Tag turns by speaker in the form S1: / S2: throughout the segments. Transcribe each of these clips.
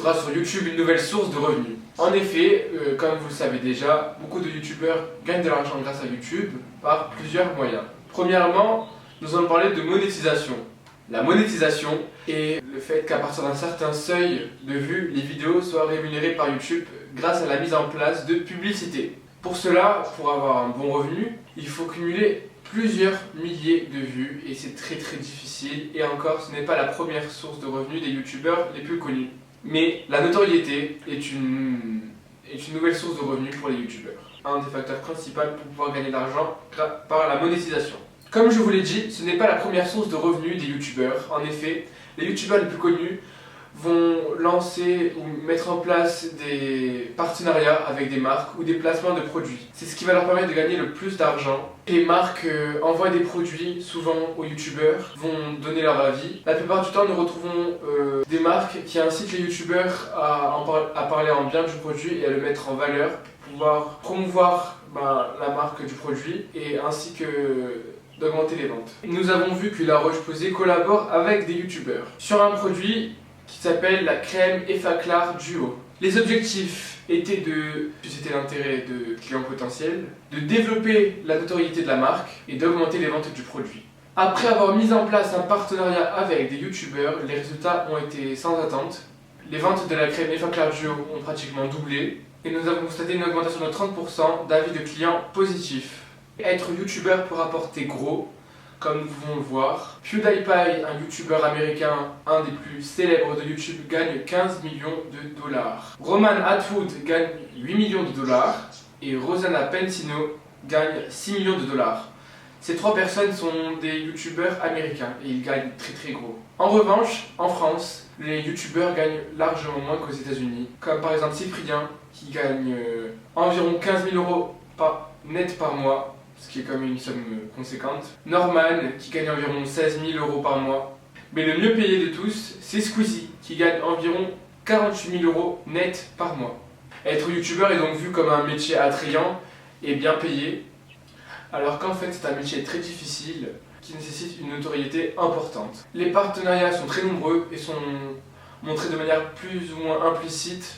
S1: sera sur YouTube une nouvelle source de revenus. En effet, comme vous le savez déjà, beaucoup de youtubeurs gagnent de l'argent grâce à YouTube par plusieurs moyens. Premièrement, nous allons parler de monétisation. La monétisation est le fait qu'à partir d'un certain seuil de vues, les vidéos soient rémunérées par YouTube grâce à la mise en place de publicités. Pour cela, pour avoir un bon revenu, il faut cumuler plusieurs milliers de vues et c'est très difficile, et encore ce n'est pas la première source de revenus des youtubeurs les plus connus. Mais la notoriété est une nouvelle source de revenus pour les youtubeurs. Un des facteurs principaux pour pouvoir gagner de l'argent par la monétisation. Comme je vous l'ai dit, ce n'est pas la première source de revenus des youtubeurs. En effet, les youtubeurs les plus connus vont lancer ou mettre en place des partenariats avec des marques ou des placements de produits. C'est ce qui va leur permettre de gagner le plus d'argent. Les marques envoient des produits souvent aux youtubeurs, vont donner leur avis. La plupart du temps, nous retrouvons des marques qui incitent les youtubeurs à parler en bien du produit et à le mettre en valeur pour pouvoir promouvoir la marque du produit et ainsi que d'augmenter les ventes. Nous avons vu que La Roche-Posay collabore avec des youtubeurs sur un produit qui s'appelle la crème Effaclar Duo. Les objectifs étaient c'était l'intérêt de clients potentiels, de développer la notoriété de la marque et d'augmenter les ventes du produit. Après avoir mis en place un partenariat avec des youtubeurs, les résultats ont été sans attente. Les ventes de la crème Effaclar Duo ont pratiquement doublé et nous avons constaté une augmentation de 30% d'avis de clients positifs. Être youtubeur peut rapporter gros, comme nous pouvons le voir. PewDiePie, un youtubeur américain, un des plus célèbres de YouTube, gagne 15 millions de dollars. Roman Atwood gagne 8 millions de dollars et Rosanna Pansino gagne 6 millions de dollars. Ces trois personnes sont des youtubeurs américains et ils gagnent très gros. En revanche, en France, les youtubeurs gagnent largement moins qu'aux États-Unis, comme par exemple Cyprien qui gagne environ 15 000 euros net par mois, ce qui est quand même une somme conséquente. Norman qui gagne environ 16 000 euros par mois. Mais le mieux payé de tous, c'est Squeezie qui gagne environ 48 000 euros net par mois. Être youtubeur est donc vu comme un métier attrayant et bien payé, alors qu'en fait c'est un métier très difficile qui nécessite une notoriété importante. Les partenariats sont très nombreux et sont montrés de manière plus ou moins implicite,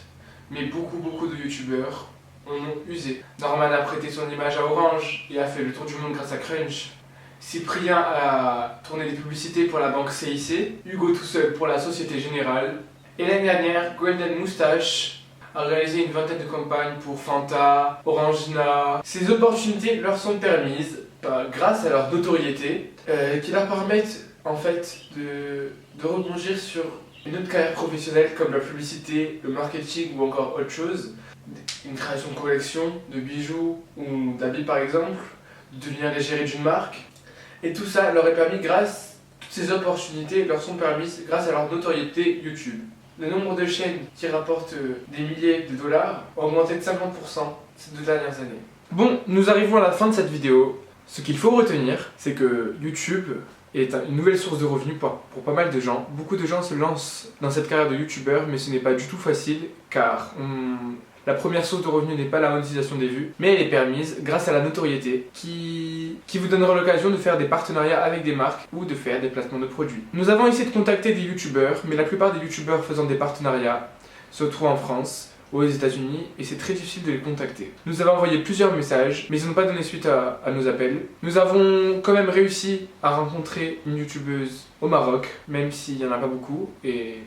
S1: mais beaucoup de youtubeurs en ont usé. Norman a prêté son image à Orange et a fait le tour du monde grâce à Crunch. Cyprien a tourné des publicités pour la banque CIC, Hugo tout seul pour la Société Générale. Et l'année dernière, Golden Moustache a réalisé une vingtaine de campagnes pour Fanta, Orangina. Ces opportunités leur sont permises grâce à leur notoriété qui leur permettent en fait de rebondir sur une autre carrière professionnelle comme la publicité, le marketing ou encore autre chose. Une création de collection, de bijoux ou d'habits par exemple, de devenir l'égérie d'une marque. Et tout ça leur est permis toutes ces opportunités leur sont permises grâce à leur notoriété YouTube. Le nombre de chaînes qui rapportent des milliers de dollars a augmenté de 50% ces 2 dernières années. Bon, nous arrivons à la fin de cette vidéo. Ce qu'il faut retenir, c'est que YouTube est une nouvelle source de revenus pour pas mal de gens. Beaucoup de gens se lancent dans cette carrière de youtubeur, mais ce n'est pas du tout facile car la première source de revenus n'est pas la monétisation des vues, mais elle est permise grâce à la notoriété qui vous donnera l'occasion de faire des partenariats avec des marques ou de faire des placements de produits. Nous avons essayé de contacter des youtubeurs, mais la plupart des youtubeurs faisant des partenariats se trouvent en France, aux États-Unis, et c'est très difficile de les contacter. Nous avons envoyé plusieurs messages, mais ils n'ont pas donné suite à nos appels. Nous avons quand même réussi à rencontrer une youtubeuse au Maroc, même s'il n'y en a pas beaucoup. Et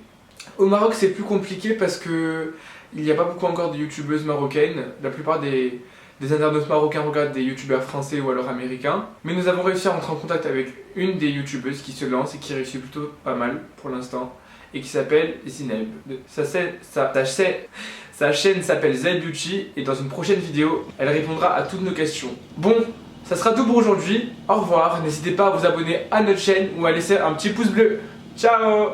S1: au Maroc, c'est plus compliqué parce que il n'y a pas beaucoup encore de youtubeuses marocaines. La plupart des internautes marocains regardent des youtubeurs français ou alors américains. Mais nous avons réussi à rentrer en contact avec une des youtubeuses qui se lance et qui réussit plutôt pas mal pour l'instant, et qui s'appelle Zineb. Sa chaîne s'appelle Zeb Beauty et dans une prochaine vidéo, elle répondra à toutes nos questions. Bon, ça sera tout pour aujourd'hui. Au revoir. N'hésitez pas à vous abonner à notre chaîne ou à laisser un petit pouce bleu. Ciao!